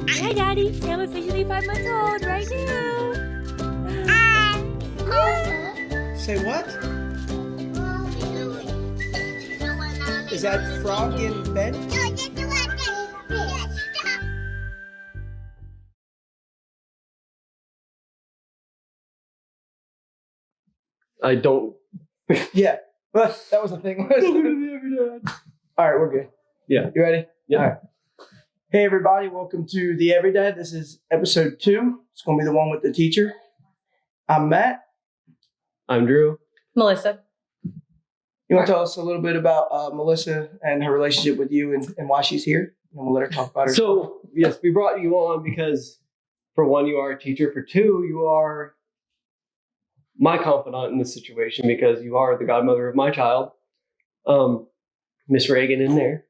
Hi, Daddy. I'm officially 5 months old right now. Say what? Is that Frog and Ben? I don't. Yeah, but that was the thing. All right, we're good. Yeah. You ready? Yeah. All right. Hey, everybody. Welcome to The Everyday. This is episode 2. It's going to be the one with the teacher. I'm Matt. I'm Drew. Melissa. You want to tell us a little bit about Melissa and her relationship with you and why she's here? And we'll let her talk about her. So, yes, we brought you on because, for one, you are a teacher. For two, you are my confidant in this situation because you are the godmother of my child, Miss Reagan in there.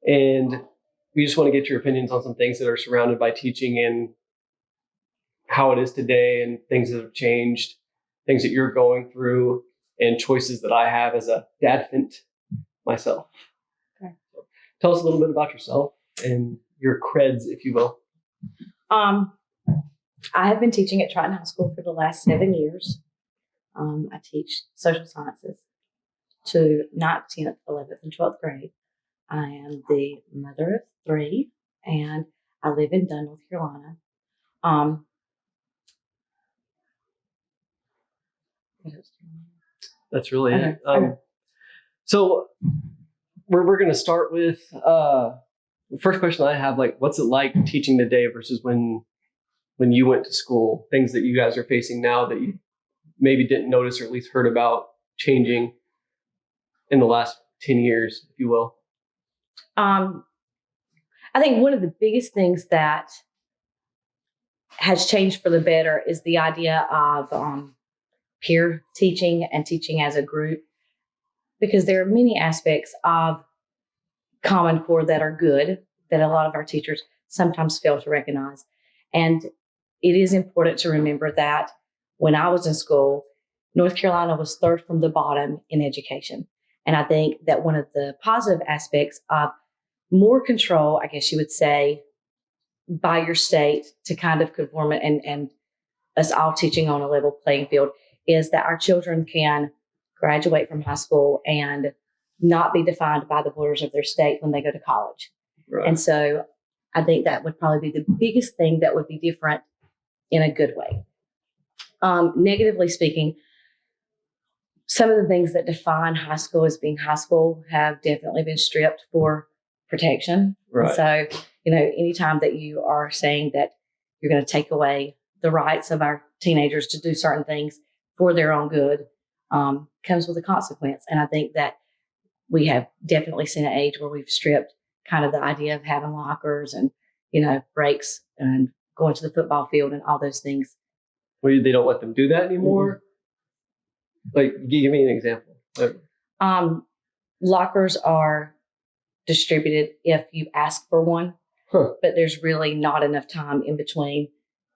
And we just want to get your opinions on some things that are surrounded by teaching and how it is today and things that have changed, things that you're going through, and choices that I have as a dadfant myself. Okay. So tell us a little bit about yourself and your creds, if you will. I have been teaching at Triton High School for the last 7 years. I teach social sciences to 9th, 10th, 11th, and 12th grade. I am the mother of 3, and I live in Dunn, North Carolina. That's really Okay. it. So we're going to start with the first question I have, like, what's it like teaching today versus when you went to school, things that you guys are facing now that you maybe didn't notice or at least heard about changing in the last 10 years, if you will? I think one of the biggest things that has changed for the better is the idea of peer teaching and teaching as a group, because there are many aspects of Common Core that are good that a lot of our teachers sometimes fail to recognize. And it is important to remember that when I was in school, North Carolina was 3rd from the bottom in education. And I think that one of the positive aspects of more control, I guess you would say, by your state to kind of conform it and us all teaching on a level playing field is that our children can graduate from high school and not be defined by the borders of their state when they go to college. Right. And so I think that would probably be the biggest thing that would be different in a good way. Negatively speaking, some of the things that define high school as being high school have definitely been stripped for protection. Right. So, anytime that you are saying that you're going to take away the rights of our teenagers to do certain things for their own good, comes with a consequence. And I think that we have definitely seen an age where we've stripped kind of the idea of having lockers and, breaks and going to the football field and all those things. Well, they don't let them do that anymore? Mm-hmm. Like, give me an example. Lockers are distributed if you ask for one, but there's really not enough time in between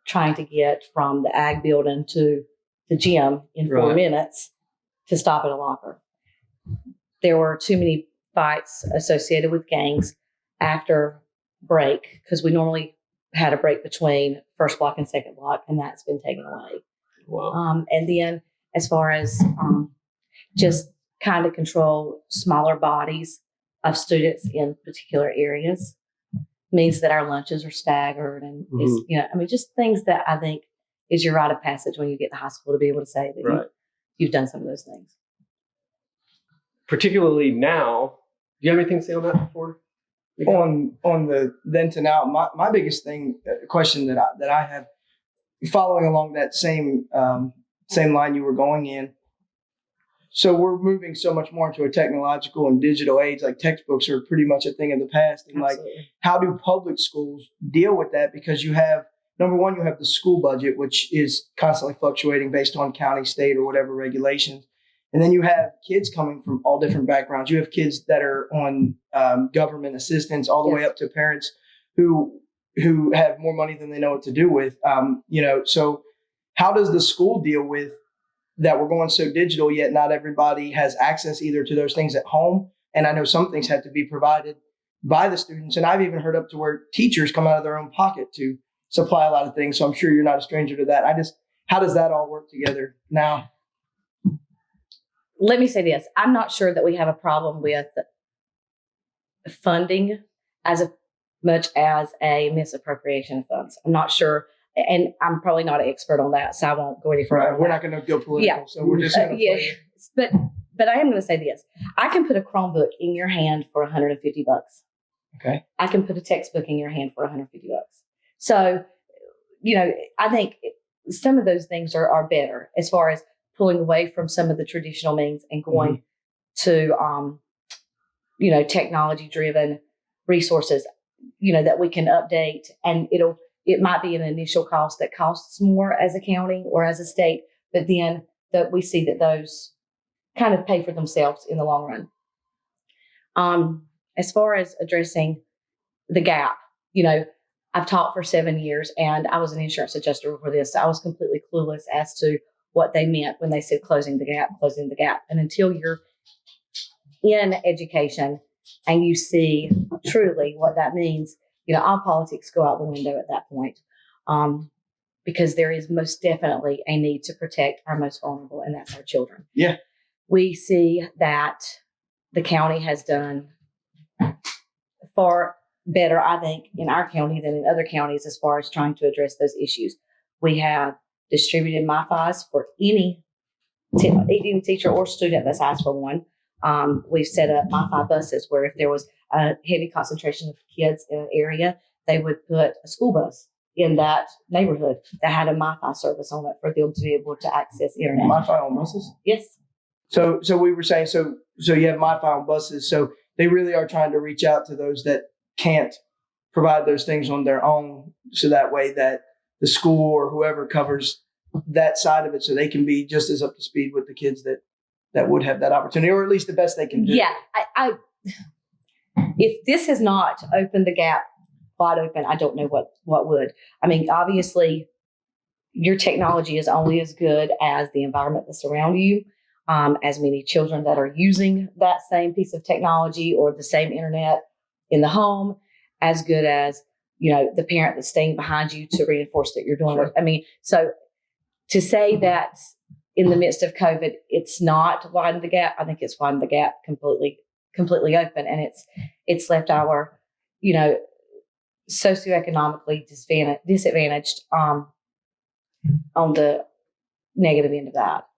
trying to get from the ag building to the gym in 4 minutes to stop at a locker. There were too many fights associated with gangs after break, because we normally had a break between first block and second block, and that's been taken away. Wow. And then as far as just kind of control smaller bodies of students in particular areas means that our lunches are staggered and just things that I think is your rite of passage when you get to high school to be able to say that you've done some of those things. Particularly now, do you have anything to say on that before? On the then to now, my biggest question that I have, following along that same line you were going in. So we're moving so much more into a technological and digital age. Like, textbooks are pretty much a thing of the past. And Absolutely. Like, how do public schools deal with that? Because you have, number one, you have the school budget, which is constantly fluctuating based on county, state, or whatever regulations. And then you have kids coming from all different backgrounds. You have kids that are on government assistance, all the way up to parents who have more money than they know what to do with. So how does the school deal with that? We're going so digital, yet not everybody has access either to those things at home. And I know some things have to be provided by the students. And I've even heard up to where teachers come out of their own pocket to supply a lot of things. So I'm sure you're not a stranger to that. How does that all work together now? Let me say this. I'm not sure that we have a problem with funding as much as a misappropriation of funds. I'm not sure. And I'm probably not an expert on that, so I won't go any further. Right. We're not going to go political. Yeah. So we're just going to But I am going to say this. I can put a Chromebook in your hand for $150. Okay. I can put a textbook in your hand for $150. So, I think some of those things are better as far as pulling away from some of the traditional means and going to, technology-driven resources, that we can update, and it might be an initial cost that costs more as a county or as a state, but then that we see that those kind of pay for themselves in the long run. As far as addressing the gap, I've taught for 7 years and I was an insurance adjuster before this. So I was completely clueless as to what they meant when they said closing the gap. And until you're in education and you see truly what that means, all politics go out the window at that point. Because there is most definitely a need to protect our most vulnerable, and that's our children. Yeah. We see that the county has done far better, I think, in our county than in other counties as far as trying to address those issues. We have distributed MiFis for any teacher or student that's asked for one. We've set up MiFi buses where if there was a heavy concentration of kids in an area, they would put a school bus in that neighborhood that had a MiFi service on it for them to be able to access internet. MiFi on buses? Yes. So we were saying, so you have MiFi on buses. So they really are trying to reach out to those that can't provide those things on their own. So that way that the school or whoever covers that side of it, so they can be just as up to speed with the kids that would have that opportunity, or at least the best they can do. Yeah. I if this has not opened the gap wide open, I don't know what would. I mean, obviously, your technology is only as good as the environment that surrounds you. As many children that are using that same piece of technology or the same internet in the home, as good as the parent that's staying behind you to reinforce that you're doing. Sure. I mean, so to say that in the midst of COVID, it's not widened the gap. I think it's widened the gap completely open, and it's left our socioeconomically disadvantaged on the negative end of that.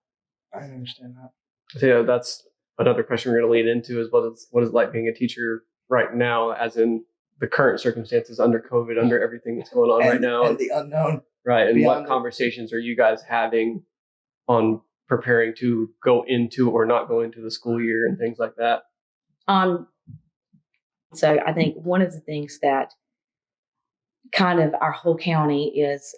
I understand that. So yeah, that's another question we're going to lead into is what is it like being a teacher right now, as in the current circumstances under COVID, under everything that's going on right now. And the unknown. Right. And what conversations are you guys having on preparing to go into or not go into the school year and things like that? So I think one of the things that kind of our whole county is,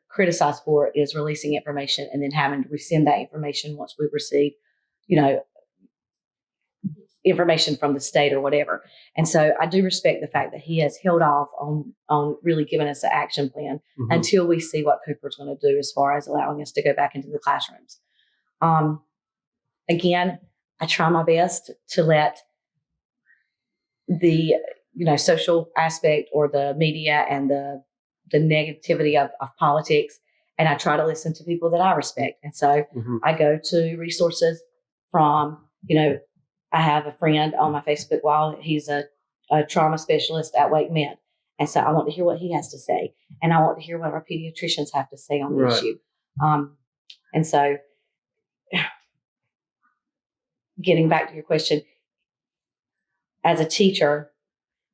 criticized for is releasing information and then having to rescind that information once we receive, information from the state or whatever. And so I do respect the fact that he has held off on really giving us an action plan until we see what Cooper's going to do as far as allowing us to go back into the classrooms. Again, I try my best to let the social aspect or the media and the negativity of politics, and I try to listen to people that I respect. And so I go to resources from, I have a friend on my Facebook wall. He's a trauma specialist at Wake Med. And so I want to hear what he has to say. And I want to hear what our pediatricians have to say on the issue. And so getting back to your question, as a teacher,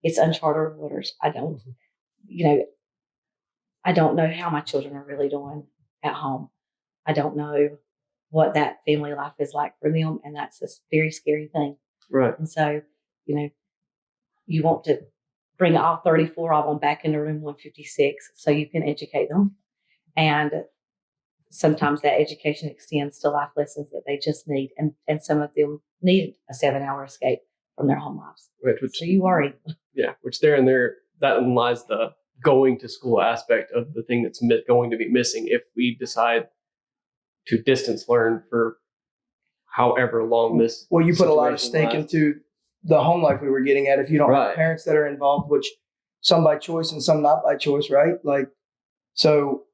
it's uncharted waters. I don't know how my children are really doing at home. I don't know what that family life is like for them. And that's a very scary thing. Right. And so, you want to bring all 34 of them back into room 156 so you can educate them. And sometimes that education extends to life lessons that they just need. And some of them need a 7-hour escape from their home lives. Right, so you worry. Yeah, which that lies the going to school aspect of the thing that's going to be missing if we decide to distance learn for however long this. Well, you put a lot of stake into the home life we were getting at. If you don't Right. have parents that are involved, which some by choice and some not by choice, right? Like, so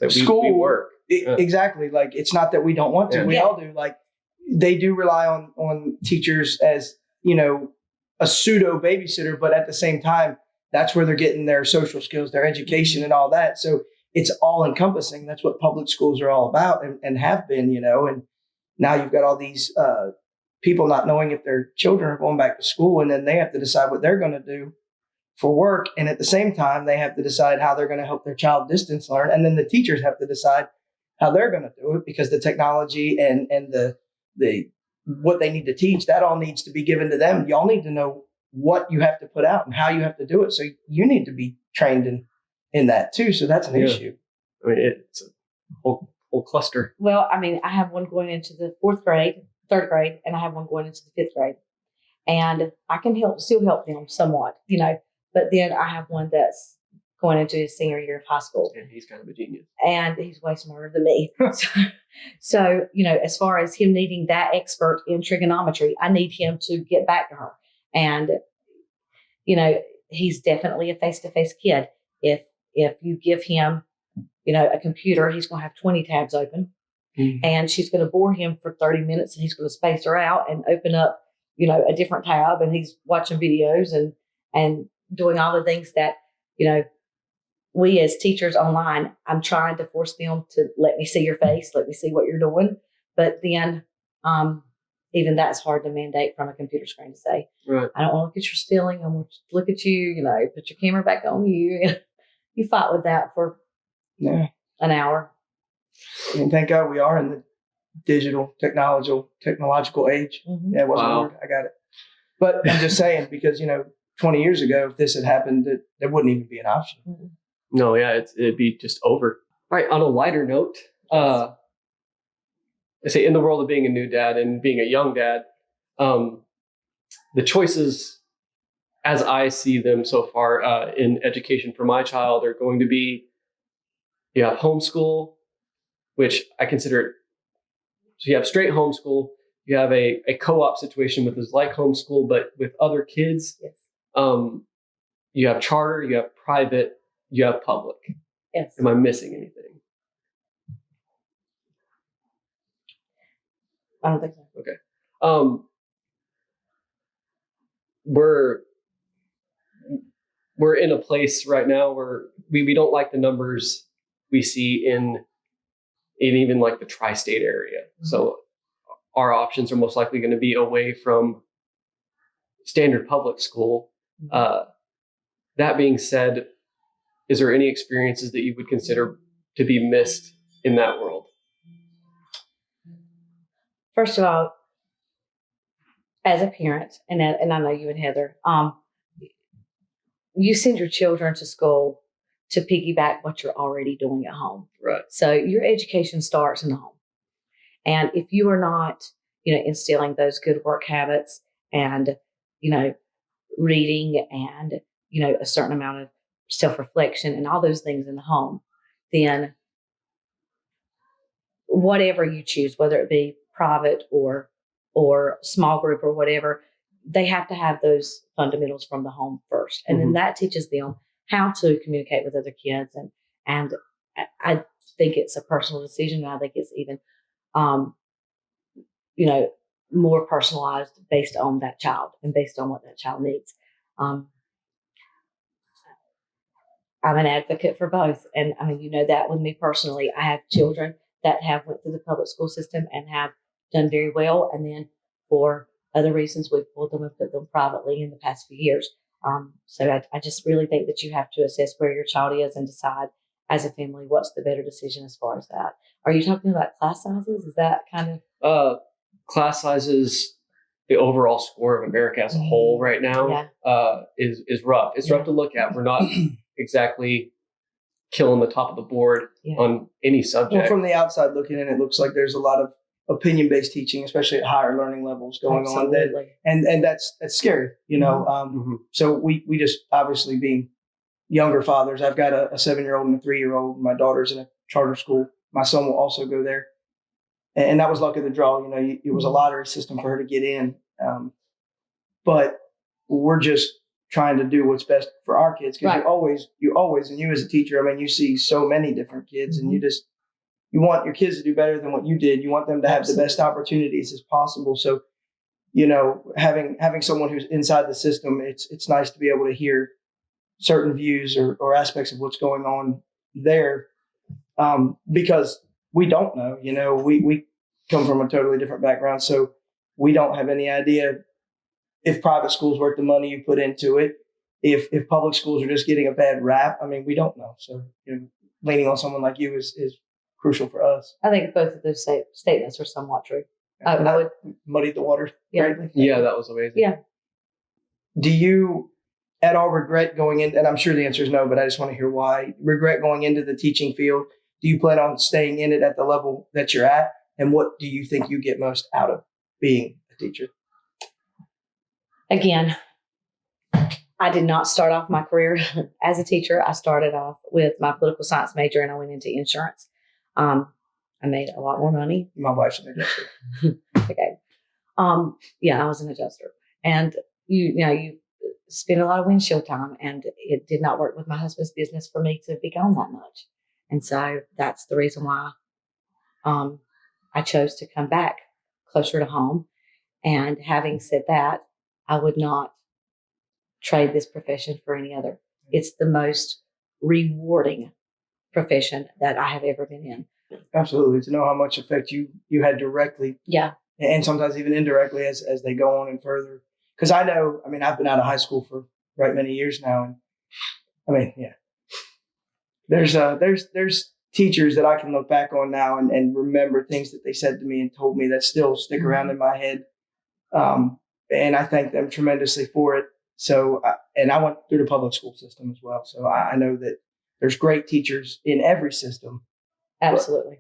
school we work. Exactly. Like, it's not that we don't want to. Yeah. We all do. Like, they do rely on teachers as, you know, a pseudo babysitter, but at the same time, that's where they're getting their social skills, their education, and all that. So it's all encompassing. That's what public schools are all about, and have been, you know. And now you've got all these people not knowing if their children are going back to school, and then they have to decide what they're going to do for work. And at the same time, they have to decide how they're going to help their child distance learn. And then the teachers have to decide how they're going to do it, because the technology and the what they need to teach, that all needs to be given to them. Y'all need to know what you have to put out and how you have to do it. So you need to be trained in that too. So that's an issue. I mean, it's a whole cluster. Well, I mean, I have one going into the third grade, and I have one going into the fifth grade. And I can still help them somewhat, you know, but then I have one that's going into his senior year of high school. And he's kind of a genius. And he's way smarter than me. So, you know, as far as him needing that expert in trigonometry, I need him to get back to her. And, you know, he's definitely a face-to-face kid. If you give him, you know, a computer, he's going to have 20 tabs open. Mm-hmm. And she's going to bore him for 30 minutes, and he's going to space her out and open up, you know, a different tab, and he's watching videos and doing all the things that, you know, we as teachers online, I'm trying to force them to let me see your face, let me see what you're doing. But then even that's hard to mandate from a computer screen to say, right. I don't want to look at your stealing. I want to look at you, you know, put your camera back on you. You fight with that for an hour. I mean, thank God we are in the digital technological age. Mm-hmm. Yeah, it wasn't a word. I got it. But I'm just saying, because, you know, 20 years ago, if this had happened, there wouldn't even be an option. Mm-hmm. No, yeah, it'd be just over. All right, on a lighter note, I say in the world of being a new dad and being a young dad, the choices as I see them so far in education for my child are going to be, you have homeschool, which I consider, so you have straight homeschool, you have a co-op situation with is like homeschool, but with other kids. Yes. You have charter, you have private, you have public. Yes. Am I missing anything? I don't think so. Okay. We're in a place right now where we don't like the numbers we see in even like the tri-state area. Mm-hmm. So our options are most likely going to be away from standard public school. Mm-hmm. That being said, is there any experiences that you would consider to be missed in that world? First of all, as a parent, and I know you and Heather, you send your children to school to piggyback what you're already doing at home. Right. So your education starts in the home. And if you are not, you know, instilling those good work habits and, you know, reading and, you know, a certain amount of self-reflection and all those things in the home, then whatever you choose, whether it be private or small group or whatever, they have to have those fundamentals from the home first. And then that teaches them how to communicate with other kids. And I think it's a personal decision. And I think it's even, you know, more personalized based on that child and based on what that child needs. I'm an advocate for both. And I mean, you know that with me personally, I have children that have went through the public school system and have done very well. And then for other reasons, we've pulled them and put them privately in the past few years. So I just really think that you have to assess where your child is and decide as a family what's the better decision as far as that. Are you talking about class sizes? Is that kind of class sizes? The overall score of America as a whole right now is rough. It's rough to look at. We're not exactly killing the top of the board on any subject. Well, from the outside looking in, it looks like there's a lot of opinion-based teaching, especially at higher learning levels going on. And that's scary, you know. So we just, obviously being younger fathers, I've got a 7-year-old and a 3-year-old. My daughter's in a charter school. My son will also go there. And that was luck of the draw. You know, it was a lottery system for her to get in. but we're just trying to do what's best for our kids. Because you always, and you as a teacher, I mean, you see so many different kids, and you want your kids to do better than what you did. You want them to have the best opportunities as possible. So, having someone who's inside the system, it's nice to be able to hear certain views or aspects of what's going on there, because we don't know. We come from a totally different background, so we don't have any idea if private schools worth the money you put into it, if public schools are just getting a bad rap. I mean, we don't know. So leaning on someone like you is crucial for us. I think both of those statements are somewhat true. I would muddy the waters greatly. Yeah, that was amazing. Yeah. Do you at all regret going in? And I'm sure the answer is no, but I just want to hear why. Regret going into the teaching field? Do you plan on staying in it at the level that you're at? And what do you think you get most out of being a teacher? Again, I did not start off my career as a teacher. I started off with my political science major, and I went into insurance. I made a lot more money. My wife's an adjuster. Okay. I was an adjuster, and you spend a lot of windshield time, and it did not work with my husband's business for me to be gone that much. And so that's the reason why I chose to come back closer to home. And having said that, I would not trade this profession for any other. It's the most rewarding profession that I have ever been in. Absolutely. To know how much effect you had directly. Yeah. And sometimes even indirectly as they go on and further. Because I've been out of high school for many years now. And I mean, yeah. There's teachers that I can look back on now and remember things that they said to me and told me that still stick around in my head. And I thank them tremendously for it. So, and I went through the public school system as well. So I know that there's great teachers in every system. Absolutely.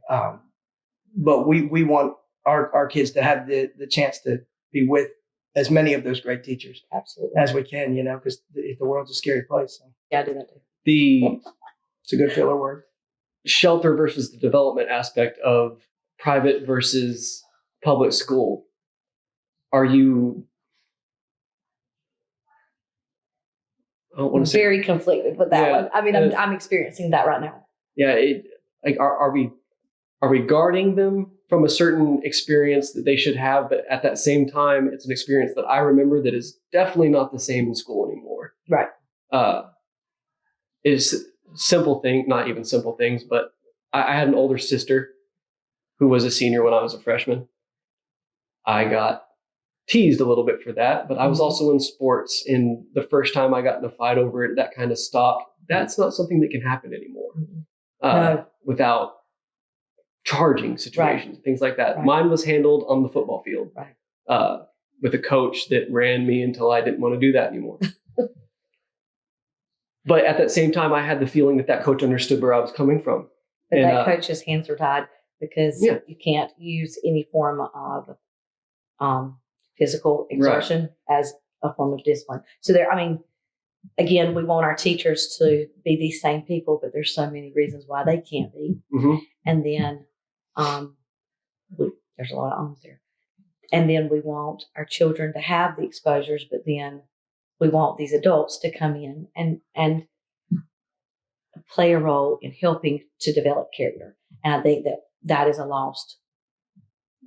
But we want our kids to have the chance to be with as many of those great teachers as we can, because the world's a scary place. So. Yeah, I do that too. It's a good filler word. Shelter versus the development aspect of private versus public school. Are you? I don't want to say very conflicted with that one. I mean, I'm experiencing that right now. Yeah, are we guarding them from a certain experience that they should have, but at that same time, it's an experience that I remember that is definitely not the same in school anymore. Right. It's simple thing, not even simple things, but I had an older sister who was a senior when I was a freshman. I got teased a little bit for that, but I was also in sports, and the first time I got in a fight over it, that kind of stopped. That's not something that can happen anymore without charging situations, things like that. Right. Mine was handled on the football field with a coach that ran me until I didn't want to do that anymore. But at that same time, I had the feeling that coach understood where I was coming from. But that coach's hands are tied because you can't use any form of physical exertion as a form of discipline. So again, we want our teachers to be these same people, but there's so many reasons why they can't be. Mm-hmm. And then there's a lot of owns there. And then we want our children to have the exposures, but then we want these adults to come in and play a role in helping to develop character. And I think that is a lost.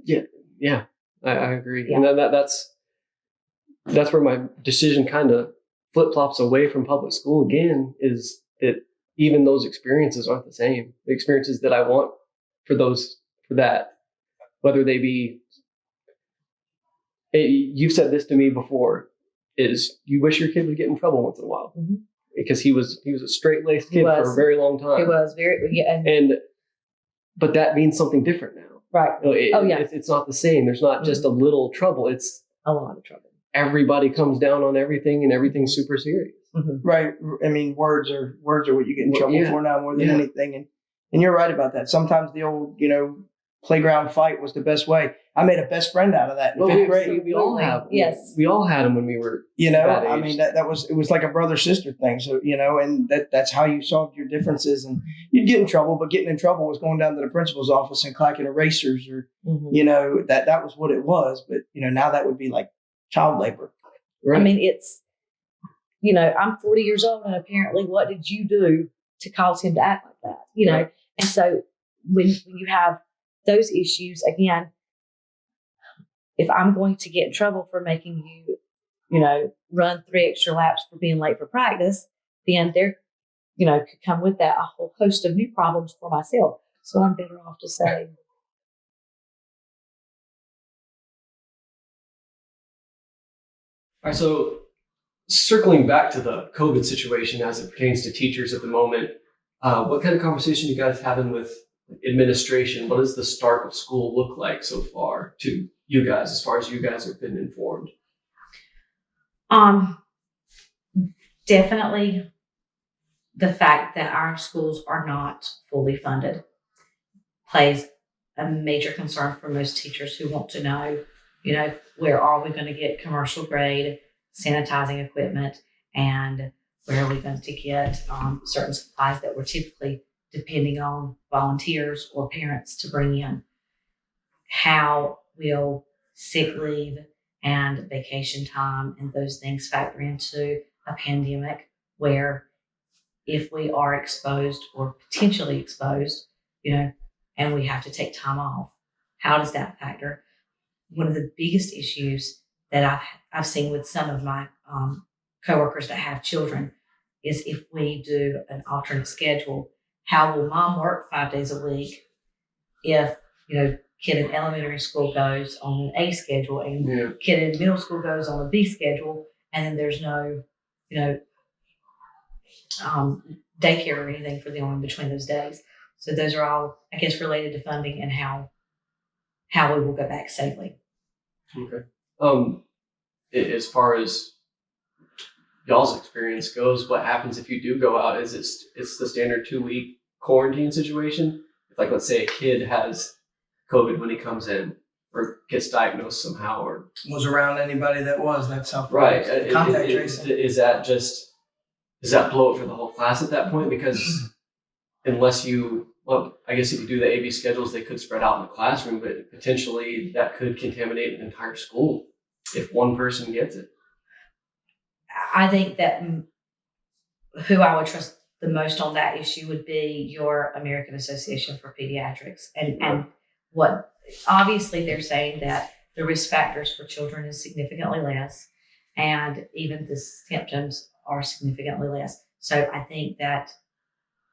Yeah, I agree. Yeah. And that's where my decision kind of flip-flops away from public school again, is that even those experiences aren't the same. The experiences that I want for that, whether they be, you've said this to me before, is you wish your kid would get in trouble once in a while, because he was a straight-laced kid for a very long time. He was but that means something different now. Right. It's not the same. There's not just a little trouble. It's a lot of trouble. Everybody comes down on everything, and everything's super serious. Mm-hmm. Right. I mean, words are what you get in trouble for now more than anything. And you're right about that. Sometimes the old, playground fight was the best way. I made a best friend out of that in fifth grade. We all have. Yes. We all had them when we were. I mean, it was like a brother-sister thing. So, and that's how you solved your differences. And you'd get in trouble, but getting in trouble was going down to the principal's office and clacking erasers or, that was what it was. But, now that would be like child labor. Right. I mean, it's, I'm 40 years old, and apparently what did you do to cause him to act like that? Right. And so when you have those issues, again, if I'm going to get in trouble for making you, run 3 extra laps for being late for practice, then there, could come with that a whole host of new problems for myself. So I'm better off to say, All right, so circling back to the COVID situation as it pertains to teachers at the moment, what kind of conversation you guys having with administration? What does the start of school look like so far to you guys, as far as you guys have been informed? definitely the fact that our schools are not fully funded plays a major concern for most teachers who want to know, where are we going to get commercial grade sanitizing equipment, and where are we going to get certain supplies that we're typically depending on volunteers or parents to bring in. How will sick leave and vacation time and those things factor into a pandemic where if we are exposed or potentially exposed, and we have to take time off, how does that factor? One of the biggest issues that I've seen with some of my coworkers that have children is if we do an alternate schedule, how will mom work 5 days a week if, kid in elementary school goes on an A schedule and kid in middle school goes on a B schedule, and then there's no, daycare or anything for them in between those days. So those are all, I guess, related to funding and how we will go back safely. Okay. As far as y'all's experience goes, what happens if you do go out? Is it's the standard 2-week quarantine situation? If, like, let's say a kid has COVID when he comes in or gets diagnosed somehow, or Was around anybody that's how right, contact tracing. Does that blow it for the whole class at that point? Because unless I guess if you do the AB schedules, they could spread out in the classroom, but potentially that could contaminate an entire school if one person gets it. I think that who I would trust the most on that issue would be your American Association for Pediatrics. And what obviously they're saying that the risk factors for children is significantly less, and even the symptoms are significantly less. So I think that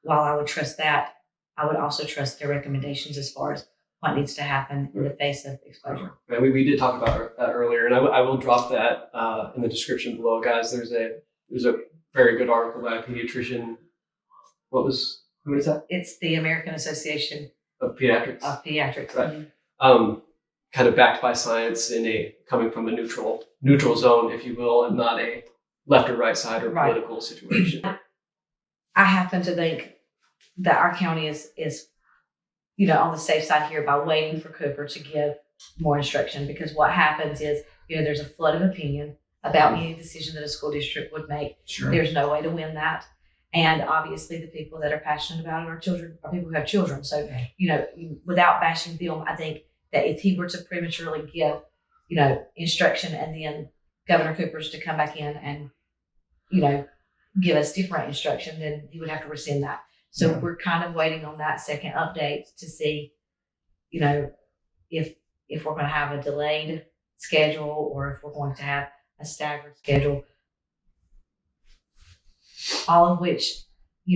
while I would trust that, I would also trust their recommendations as far as what needs to happen in the face of exposure. And we did talk about that earlier, and I will drop that in the description below, guys. There's a very good article by a pediatrician. Who is that? It's the American Association of Pediatrics. Right. Kind of backed by science coming from a neutral zone, if you will, and not a left or right side or political situation. I happen to think that our county is on the safe side here by waiting for Cooper to give more instruction, because what happens is, there's a flood of opinion about any decision that a school district would make. Sure. There's no way to win that. And obviously the people that are passionate about it are people who have children. So, without bashing them, I think that if he were to prematurely give, instruction, and then Governor Cooper's to come back in and, give us different instruction, then he would have to rescind that. So we're kind of waiting on that second update to see, if we're going to have a delayed schedule or if we're going to have a staggered schedule. All of which,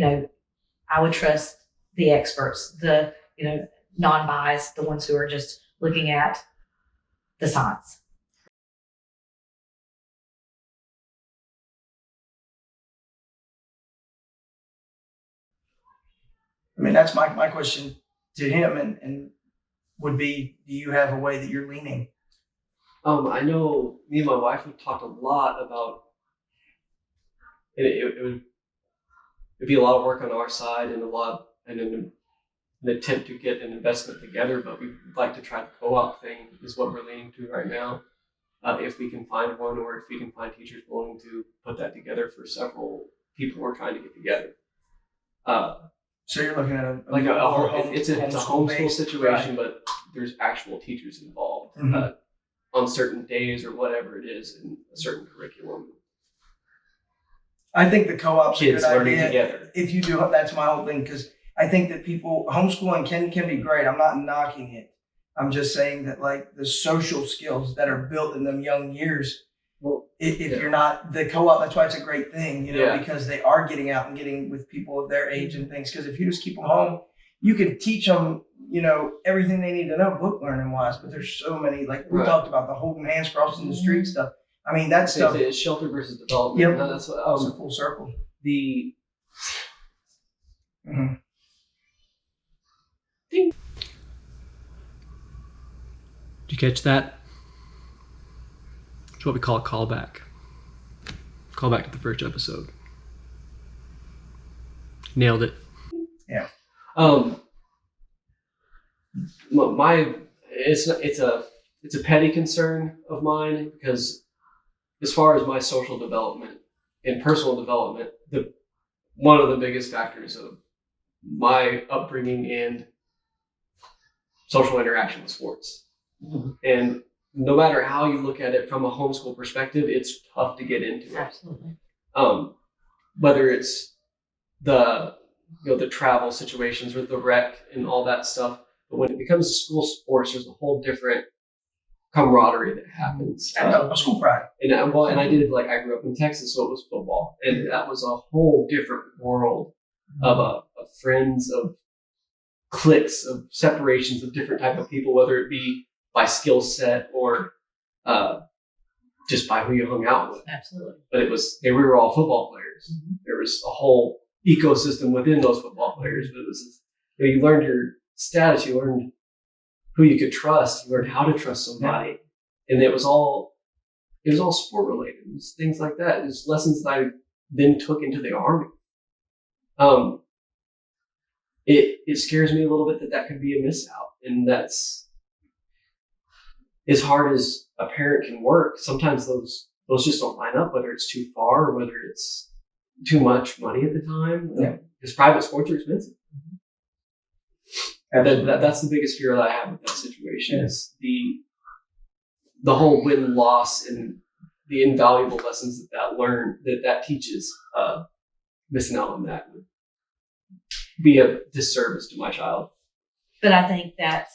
I would trust the experts, the, non-biased, the ones who are just looking at the science. I mean, that's my question to him, and would be, do you have a way that you're leaning? I know me and my wife have talked a lot about it. It'd be a lot of work on our side and an attempt to get an investment together, but we'd like to try the co-op thing is what we're leaning to right now. If we can find one, or if we can find teachers willing to put that together for several people we're trying to get together. So you're looking at it's a homeschool situation, right, but there's actual teachers involved. Mm-hmm. on certain days or whatever it is in a certain curriculum. I think the co-op's a Kids good learning idea. together. If you do, that's my whole thing, because I think that homeschooling can be great. I'm not knocking it. I'm just saying that like the social skills that are built in them young years, Well, if you're not the co-op, that's why it's a great thing, Yeah. because they are getting out and getting with people of their age and things. Because if you just keep them home, you can teach them, everything they need to know book learning wise. But there's so many, like we Right. talked about, the holding hands crossing the street stuff. I mean, that stuff. It's shelter versus development. Yep. No, that's what It's a full circle. the Mhm. Did you catch that? It's what we call a callback. Callback to the first episode. Nailed it. It's a petty concern of mine, because as far as my social development and personal development, one of the biggest factors of my upbringing and social interaction with sports. Mm-hmm. And no matter how you look at it from a homeschool perspective, it's tough to get into it. Absolutely. Whether it's the travel situations or the rec and all that stuff, but when it becomes school sports, there's a whole different camaraderie that happens. A school pride. And I I grew up in Texas, so it was football, and that was a whole different world of friends, of cliques, of separations of different type of people, whether it be by skill set or just by who you hung out with. Absolutely. But we were all football players. Mm-hmm. There was a whole ecosystem within those football players. But it was you learned your status, you learned who you could trust, you learned how to trust somebody, and it was all sport related. It was things like that. It was lessons that I then took into the Army. It scares me a little bit that could be a miss out, and that's as hard as a parent can work. Sometimes those just don't line up, whether it's too far or whether it's too much money at the time. Yeah. Because private sports are expensive. Absolutely. That's the biggest fear that I have with that situation is the whole win-loss and the invaluable lessons that teaches. Missing out on that would be a disservice to my child. But I think that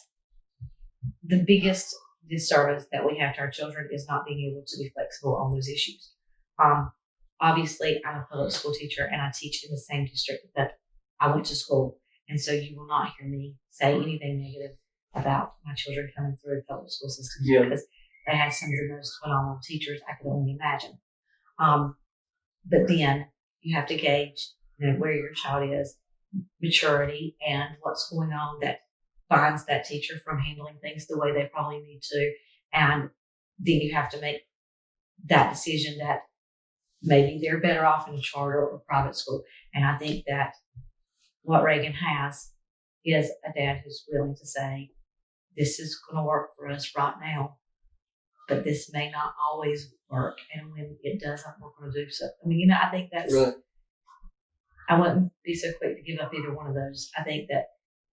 the biggest disservice that we have to our children is not being able to be flexible on those issues. Obviously, I'm a public school teacher and I teach in the same district that I went to school. And so you will not hear me say anything negative about my children coming through the public school system because they had some of the most phenomenal teachers I could only imagine. But then you have to gauge where your child is, maturity, and what's going on that binds that teacher from handling things the way they probably need to. And then you have to make that decision that maybe they're better off in a charter or private school. And I think that what Reagan has is a dad who's willing to say, this is going to work for us right now, but this may not always work. And when it doesn't, we're going to do so. I mean, I think that's, Right. I wouldn't be so quick to give up either one of those. I think that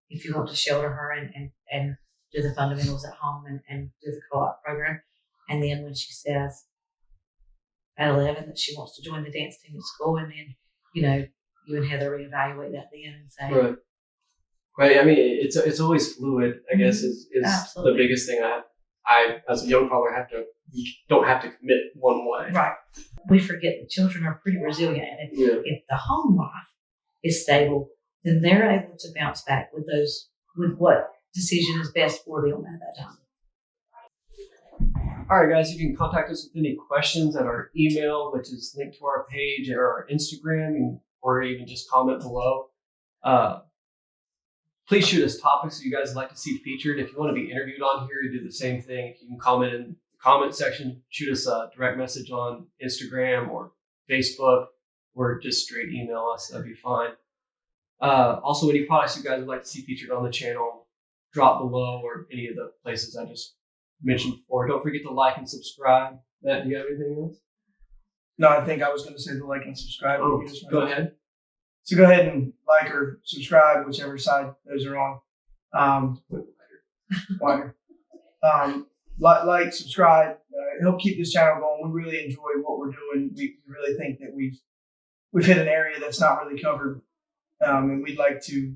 if you want to shelter her and do the fundamentals at home and do the co-op program, and then when she says at 11 that she wants to join the dance team at school, and then, you and Heather reevaluate that then and say, Right. I mean, it's always fluid, I guess, is Absolutely. the biggest thing I as a young father don't have to commit one way. right. We forget that children are pretty resilient. And if the home life is stable, then they're able to bounce back with what decision is best for them at that time. All right, guys, you can contact us with any questions at our email, which is linked to our page or our Instagram, or even just comment below. Please shoot us topics that you guys would like to see featured. If you want to be interviewed on here, you do the same thing. You can comment in the comment section, shoot us a direct message on Instagram or Facebook, or just straight email us. That'd be fine. Also, any products you guys would like to see featured on the channel, drop below, or any of the places I just mentioned before. Don't forget to like and subscribe. Matt, do you have anything else? No, I think I was going to say the like and subscribe. Oh, go ahead. So go ahead and like or subscribe, whichever side those are on. Wider. like, subscribe, help keep this channel going. We really enjoy what we're doing. We really think that we've hit an area that's not really covered, and we'd like to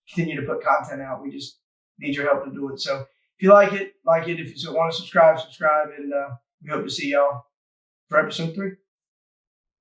continue to put content out. We just need your help to do it. So if you like it, like it. If you want to subscribe, and we hope to see y'all for episode 3.